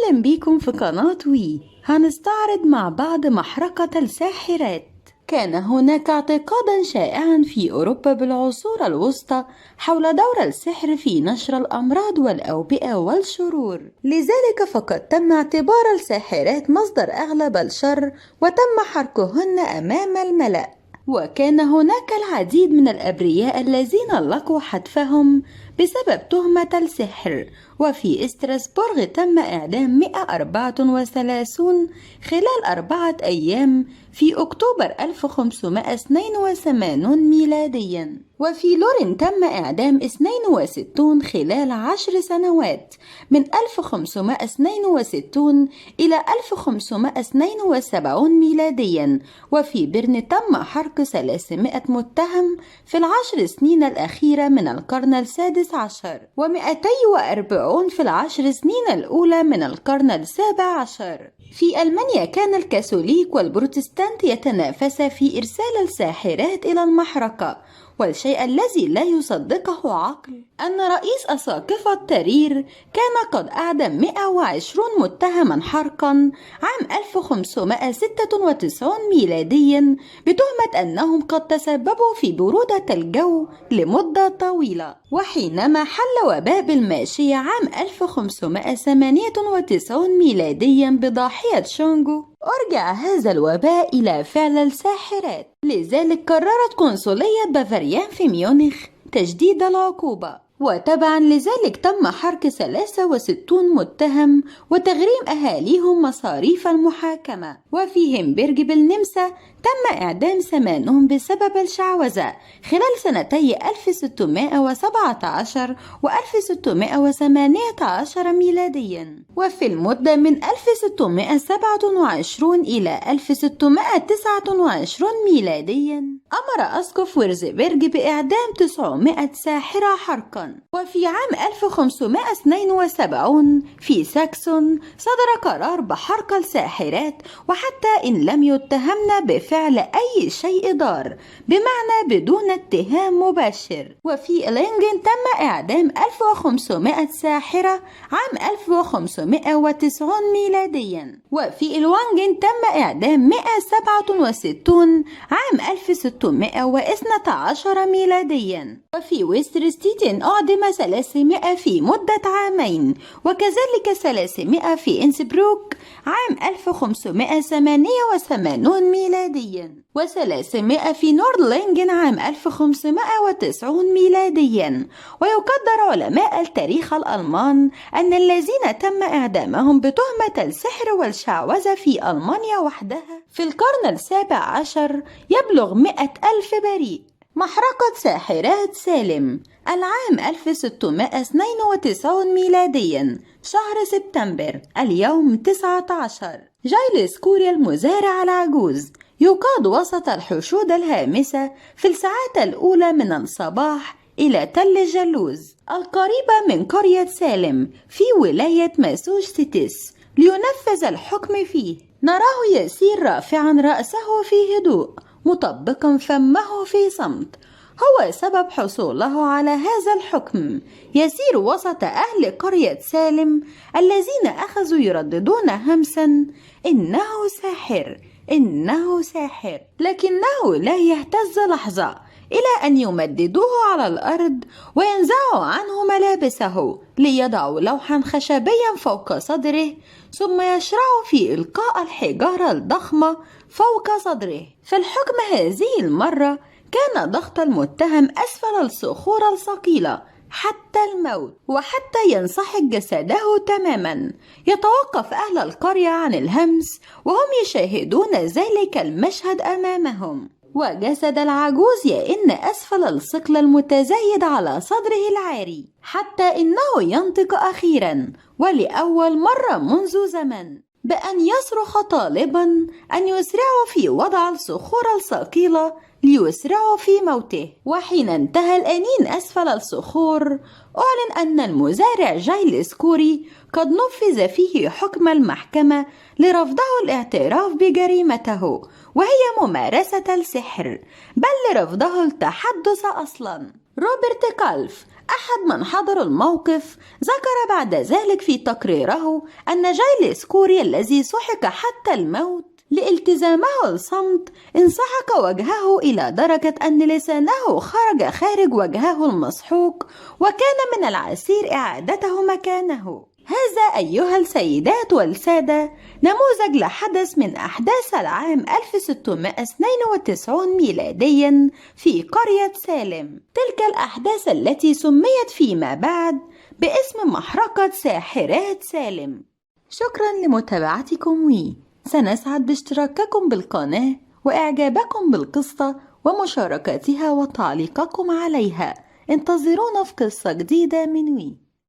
أهلا بيكم في قناة وي. هنستعرض مع بعض محرقة الساحرات. كان هناك اعتقادا شائعا في أوروبا بالعصور الوسطى حول دور السحر في نشر الأمراض والأوبئة والشرور، لذلك فقد تم اعتبار الساحرات مصدر أغلب الشر وتم حرقهن أمام الملأ. وكان هناك العديد من الأبرياء الذين لقوا حتفهم بسبب تهمة السحر. وفي إستراسبورغ تم إعدام 134 خلال 4 أيام في أكتوبر 1582 ميلاديا. وفي لورين تم إعدام 62 خلال 10 سنوات من 1562 إلى 1572 ميلاديا. وفي بيرن تم حرق 300 متهم في ال10 سنين الأخيرة من القرن السادس عشر، و240 في ال10 سنين الأولى من القرن السابع عشر. في ألمانيا كان الكاثوليك والبروتستانت يتنافسا في إرسال الساحرات إلى المحرقة، والشيء الذي لا يصدقه عقل أن رئيس أساقفة ترير كان قد أعدم 120 متهما حرقا عام 1596 ميلاديا بتهمة أنهم قد تسببوا في برودة الجو لمدة طويلة. وحينما حل وباء بالماشية عام 1598 ميلاديا بضاحية شونغو، أرجع هذا الوباء إلى فعل الساحرات، لذلك قررت قنصلية بافاريان في ميونخ تجديد العقوبة، وتبعا لذلك تم حرق 63 متهم وتغريم أهاليهم مصاريف المحاكمة. وفي هامبرج بالنمسا تم إعدام 8 بسبب الشعوذة خلال سنتي 1617 و 1618 ميلاديا. وفي المدة من 1627 إلى 1629 ميلاديا أمر أسقف ويرزبرج بإعدام 900 ساحرة حرقا. وفي عام 1572 في ساكسون صدر قرار بحرق الساحرات، وحتى إن لم يتهمن بفعل أي شيء ضار، بمعنى بدون اتهام مباشر. وفي لينجن تم إعدام 1500 ساحرة عام 1590 ميلاديا. وفي الوانجن تم إعدام 167 عام 1612 ميلاديا. وفي ويسترستيتن أعدم 300 في مدة عامين، وكذلك 300 في إنسبروك عام 1588 ميلاديا، و300 في نوردلينجن عام 1590 ميلاديا. ويقدر علماء التاريخ الألمان أن الذين تم إعدامهم بتهمة السحر والشعوذة في ألمانيا وحدها في القرن السابع عشر يبلغ 100,000 بريء. محرقة ساحرات سالم العام 1692 ميلاديا، شهر سبتمبر، اليوم 19. جايلس كوري المزارع العجوز يقاد وسط الحشود الهامسة في الساعات الأولى من الصباح إلى تل جلوز القريبة من قرية سالم في ولاية ماسوشيتس لينفذ الحكم فيه. نراه يسير رافعا رأسه في هدوء مطبقا فمه في صمت. هو سبب حصوله على هذا الحكم. يسير وسط أهل قرية سالم الذين أخذوا يرددون همسا: إنه ساحر، إنه ساحر، لكنه لا يهتز لحظة إلى أن يمددوه على الأرض وينزعوا عنه ملابسه ليضعوا لوحا خشبيا فوق صدره، ثم يشرعوا في إلقاء الحجارة الضخمة فوق صدره. في الحكم هذه المرة كان ضغط المتهم أسفل الصخور الثقيلة حتى الموت، وحتى ينسحق جسده تماما. يتوقف أهل القرية عن الهمس وهم يشاهدون ذلك المشهد أمامهم، وجسد العجوز يئن أسفل الثقل المتزايد على صدره العاري، حتى إنه ينطق أخيرا ولأول مرة منذ زمن بأن يصرخ طالبا أن يسرعوا في وضع الصخور الثقيلة ليسرعوا في موته. وحين انتهى الأنين أسفل الصخور، أعلن أن المزارع جايلس كوري قد نفذ فيه حكم المحكمة لرفضه الاعتراف بجريمته، وهي ممارسة السحر، بل لرفضه التحدث أصلا. روبرت كالف أحد من حضروا الموقف ذكر بعد ذلك في تقريره أن جايلس كوري الذي سحق حتى الموت لالتزامه الصمت انسحق وجهه إلى درجة أن لسانه خرج خارج وجهه المسحوق، وكان من العسير إعادته مكانه. هذا أيها السيدات والسادة نموذج لحدث من أحداث العام 1692 ميلاديا في قرية سالم، تلك الأحداث التي سميت فيما بعد باسم محرقة ساحرات سالم. شكرا لمتابعتكم، سنسعد باشتراككم بالقناة وإعجابكم بالقصة ومشاركتها وتعليقكم عليها. انتظرونا في قصة جديدة من